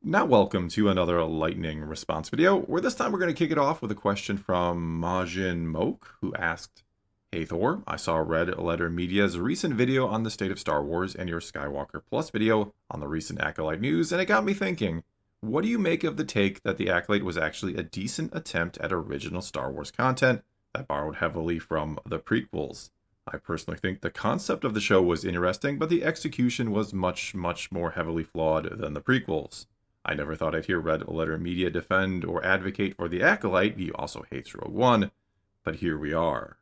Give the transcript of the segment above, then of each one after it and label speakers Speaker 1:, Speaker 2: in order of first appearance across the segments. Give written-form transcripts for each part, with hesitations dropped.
Speaker 1: Now welcome to another lightning response video, where this time we're going to kick it off with a question from Majin Moke, who asked, "Hey Thor, I saw Red Letter Media's recent video on the state of Star Wars and your Skywalker Plus video on the recent Acolyte news, and it got me thinking, what do you make of the take that the Acolyte was actually a decent attempt at original Star Wars content that borrowed heavily from the prequels? I personally think the concept of the show was interesting, but the execution was much more heavily flawed than the prequels. I never thought I'd hear Red Letter Media defend or advocate for the Acolyte. He also hates Rogue One, but here we are."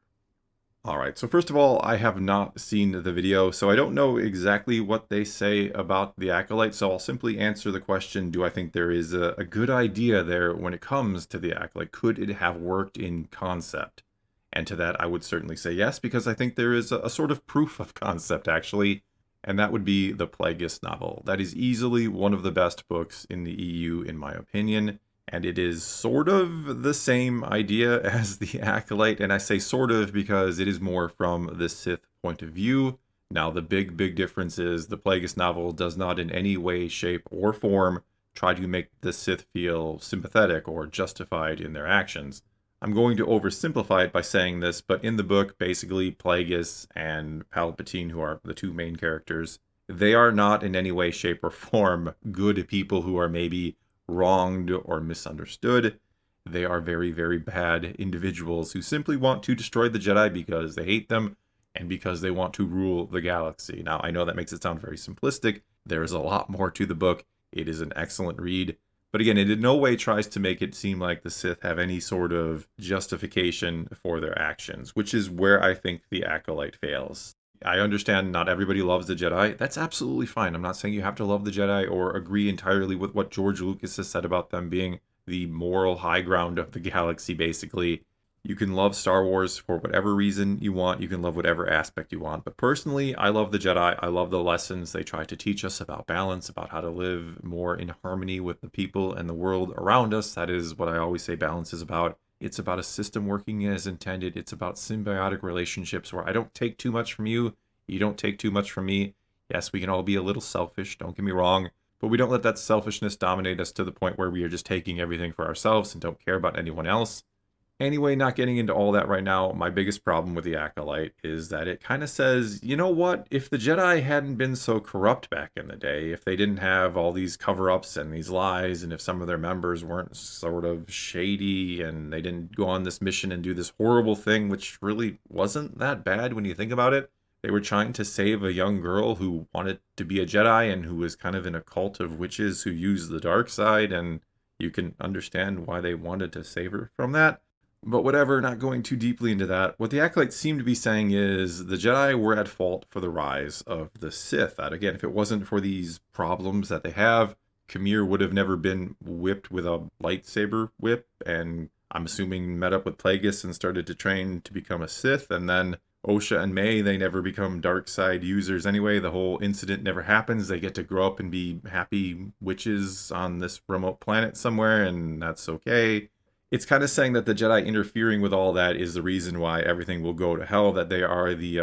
Speaker 1: Alright, so first of all, I have not seen the video, so I don't know exactly what they say about the Acolyte, so I'll simply answer the question, do I think there is a good idea there when it comes to the Acolyte? Could it have worked in concept? And to that, I would certainly say yes, because I think there is a sort of proof of concept, actually, and that would be the Plagueis novel. That is easily one of the best books in the EU, in my opinion, and it is sort of the same idea as the Acolyte, and I say sort of because it is more from the Sith point of view. Now, the big difference is the Plagueis novel does not in any way, shape, or form try to make the Sith feel sympathetic or justified in their actions. I'm going to oversimplify it by saying this, but in the book, basically, Plagueis and Palpatine, who are the two main characters, they are not in any way, shape, or form good people who are maybe wronged or misunderstood. They are very bad individuals who simply want to destroy the Jedi because they hate them and because they want to rule the galaxy. Now, I know that makes it sound very simplistic. There is a lot more to the book. It is an excellent read. But again, it in no way tries to make it seem like the Sith have any sort of justification for their actions, which is where I think the Acolyte fails. I understand not everybody loves the Jedi. That's absolutely fine. I'm not saying you have to love the Jedi or agree entirely with what George Lucas has said about them being the moral high ground of the galaxy, basically. You can love Star Wars for whatever reason you want. You can love whatever aspect you want. But personally, I love the Jedi. I love the lessons they try to teach us about balance, about how to live more in harmony with the people and the world around us. That is what I always say balance is about. It's about a system working as intended. It's about symbiotic relationships where I don't take too much from you. You don't take too much from me. Yes, we can all be a little selfish, don't get me wrong. But we don't let that selfishness dominate us to the point where we are just taking everything for ourselves and don't care about anyone else. Anyway, not getting into all that right now, my biggest problem with the Acolyte is that it kind of says, you know what, if the Jedi hadn't been so corrupt back in the day, if they didn't have all these cover-ups and these lies, and if some of their members weren't sort of shady, and they didn't go on this mission and do this horrible thing, which really wasn't that bad when you think about it. They were trying to save a young girl who wanted to be a Jedi and who was kind of in a cult of witches who use the dark side, and you can understand why they wanted to save her from that. But whatever, not going too deeply into that, what the Acolytes seem to be saying is the Jedi were at fault for the rise of the Sith. That, again, if it wasn't for these problems that they have, Khmer would have never been whipped with a lightsaber whip, and I'm assuming met up with Plagueis and started to train to become a Sith, and then Osha and May, they never become dark side users anyway. The whole incident never happens. They get to grow up and be happy witches on this remote planet somewhere, and that's okay. It's kind of saying that the Jedi interfering with all that is the reason why everything will go to hell, that they are the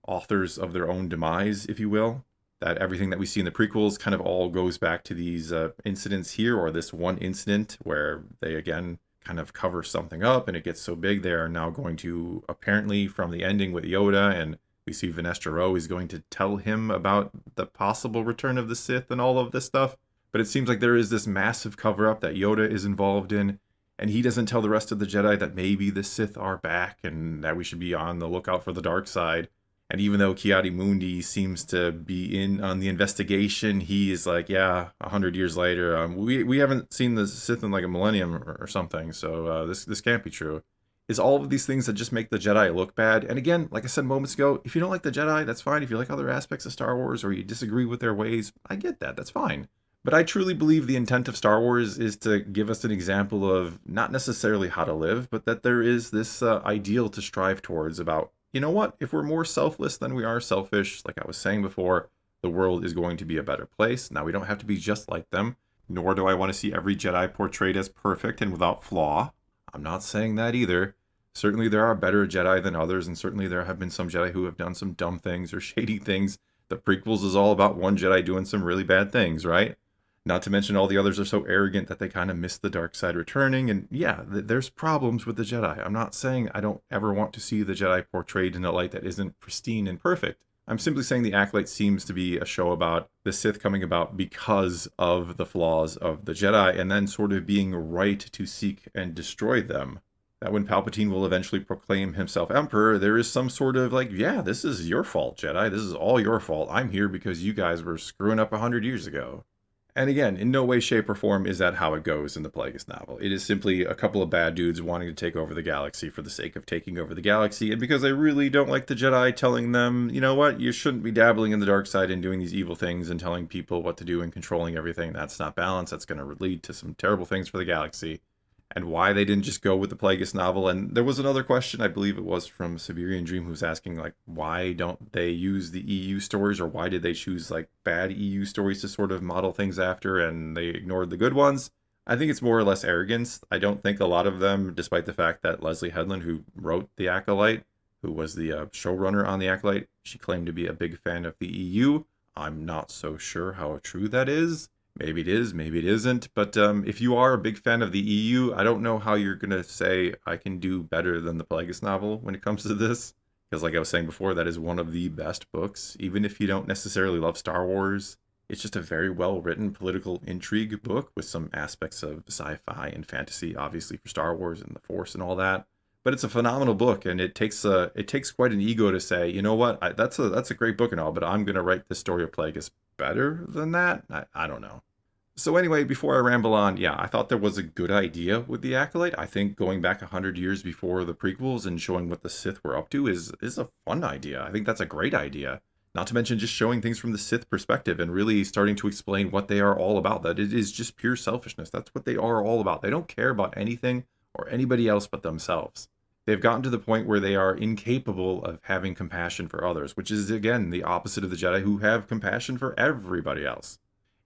Speaker 1: authors of their own demise, if you will. That everything that we see in the prequels kind of all goes back to these incidents here, or this one incident where they, again, kind of cover something up and it gets so big they are now going to, apparently from the ending with Yoda, and we see Vanestra Rose is going to tell him about the possible return of the Sith and all of this stuff. But it seems like there is this massive cover-up that Yoda is involved in, and he doesn't tell the rest of the Jedi that maybe the Sith are back and that we should be on the lookout for the dark side. And even though Ki-Adi-Mundi seems to be in on the investigation, he is like, yeah, 100 years later, we haven't seen the Sith in like a millennium or something, so this can't be true. Is all of these things that just make the Jedi look bad. And again, like I said moments ago, if you don't like the Jedi, that's fine. If you like other aspects of Star Wars or you disagree with their ways, I get that, that's fine. But I truly believe the intent of Star Wars is to give us an example of not necessarily how to live, but that there is this ideal to strive towards about, you know what, if we're more selfless than we are selfish, like I was saying before, the world is going to be a better place. Now, we don't have to be just like them, nor do I want to see every Jedi portrayed as perfect and without flaw. I'm not saying that either. Certainly there are better Jedi than others, and certainly there have been some Jedi who have done some dumb things or shady things. The prequels is all about one Jedi doing some really bad things, right? Not to mention all the others are so arrogant that they kind of miss the dark side returning. And yeah, there's problems with the Jedi. I'm not saying I don't ever want to see the Jedi portrayed in a light that isn't pristine and perfect. I'm simply saying the Acolyte seems to be a show about the Sith coming about because of the flaws of the Jedi and then sort of being right to seek and destroy them. That when Palpatine will eventually proclaim himself Emperor, there is some sort of like, yeah, this is your fault, Jedi. This is all your fault. I'm here because you guys were screwing up 100 years ago. And again, in no way, shape, or form is that how it goes in the Plagueis novel. It is simply a couple of bad dudes wanting to take over the galaxy for the sake of taking over the galaxy, and because they really don't like the Jedi telling them, you know what, you shouldn't be dabbling in the dark side and doing these evil things and telling people what to do and controlling everything. That's not balanced. That's going to lead to some terrible things for the galaxy. And why they didn't just go with the Plagueis novel. And there was another question, I believe it was from Siberian Dream, who was asking, like, why don't they use the EU stories, or why did they choose, like, bad EU stories to sort of model things after, and they ignored the good ones? I think it's more or less arrogance. I don't think a lot of them, despite the fact that Leslie Headland, who wrote The Acolyte, who was the showrunner on The Acolyte, she claimed to be a big fan of the EU. I'm not so sure how true that is. Maybe it is, maybe it isn't. But if you are a big fan of the EU, I don't know how you're going to say I can do better than the Plagueis novel when it comes to this. Because like I was saying before, that is one of the best books. Even if you don't necessarily love Star Wars, it's just a very well-written political intrigue book with some aspects of sci-fi and fantasy, obviously for Star Wars and the Force and all that. But it's a phenomenal book, and it takes quite an ego to say, you know what, that's a great book and all, but I'm going to write the story of Plagueis better than that? I don't know. So anyway, before I ramble on, yeah, I thought there was a good idea with the Acolyte. I think going back 100 years before the prequels and showing what the Sith were up to is a fun idea. I think that's a great idea. Not to mention just showing things from the Sith perspective and really starting to explain what they are all about. That it is just pure selfishness. That's what they are all about. They don't care about anything or anybody else but themselves. They've gotten to the point where they are incapable of having compassion for others, which is, again, the opposite of the Jedi, who have compassion for everybody else.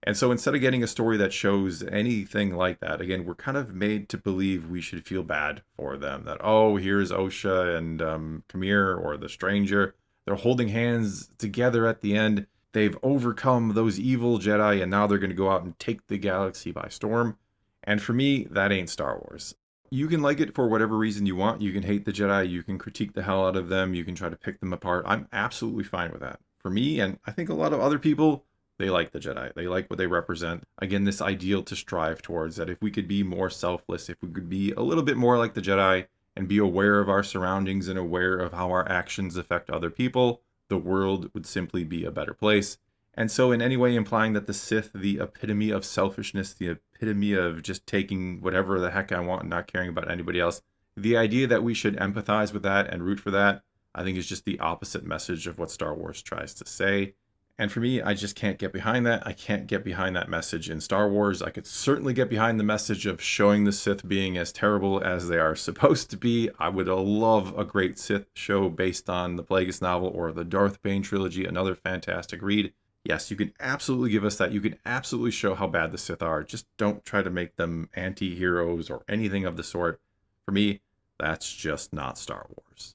Speaker 1: And so instead of getting a story that shows anything like that, again, we're kind of made to believe we should feel bad for them. That, oh, here's Osha and Kamir or the stranger. They're holding hands together at the end. They've overcome those evil Jedi, and now they're going to go out and take the galaxy by storm. And for me, that ain't Star Wars. You can like it for whatever reason you want. You can hate the Jedi. You can critique the hell out of them. You can try to pick them apart. I'm absolutely fine with that. For me, and I think a lot of other people, they like the Jedi. They like what they represent. Again, this ideal to strive towards, that if we could be more selfless, if we could be a little bit more like the Jedi and be aware of our surroundings and aware of how our actions affect other people, the world would simply be a better place. And so in any way implying that the Sith, the epitome of selfishness, the epitome of just taking whatever the heck I want and not caring about anybody else, the idea that we should empathize with that and root for that, I think is just the opposite message of what Star Wars tries to say. And for me, I just can't get behind that. I can't get behind that message in Star Wars. I could certainly get behind the message of showing the Sith being as terrible as they are supposed to be. I would love a great Sith show based on the Plagueis novel or the Darth Bane trilogy, another fantastic read. Yes, you can absolutely give us that. You can absolutely show how bad the Sith are. Just don't try to make them anti-heroes or anything of the sort. For me, that's just not Star Wars.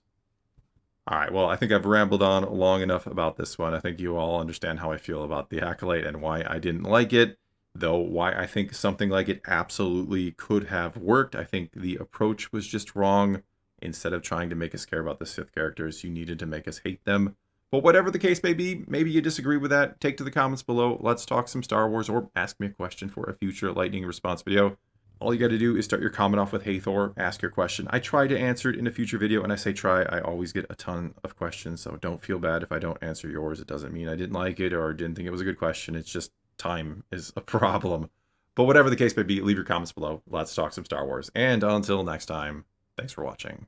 Speaker 1: All right, well, I think I've rambled on long enough about this one. I think you all understand how I feel about The Acolyte and why I didn't like it, though why I think something like it absolutely could have worked. I think the approach was just wrong. Instead of trying to make us care about the Sith characters, you needed to make us hate them. But whatever the case may be, maybe you disagree with that, take to the comments below. Let's talk some Star Wars, or ask me a question for a future lightning response video. All you got to do is start your comment off with "Hey Thor," ask your question. I try to answer it in a future video, and I say try. I always get a ton of questions, so don't feel bad if I don't answer yours. It doesn't mean I didn't like it or didn't think it was a good question. It's just time is a problem. But whatever the case may be, leave your comments below. Let's talk some Star Wars. And until next time, thanks for watching.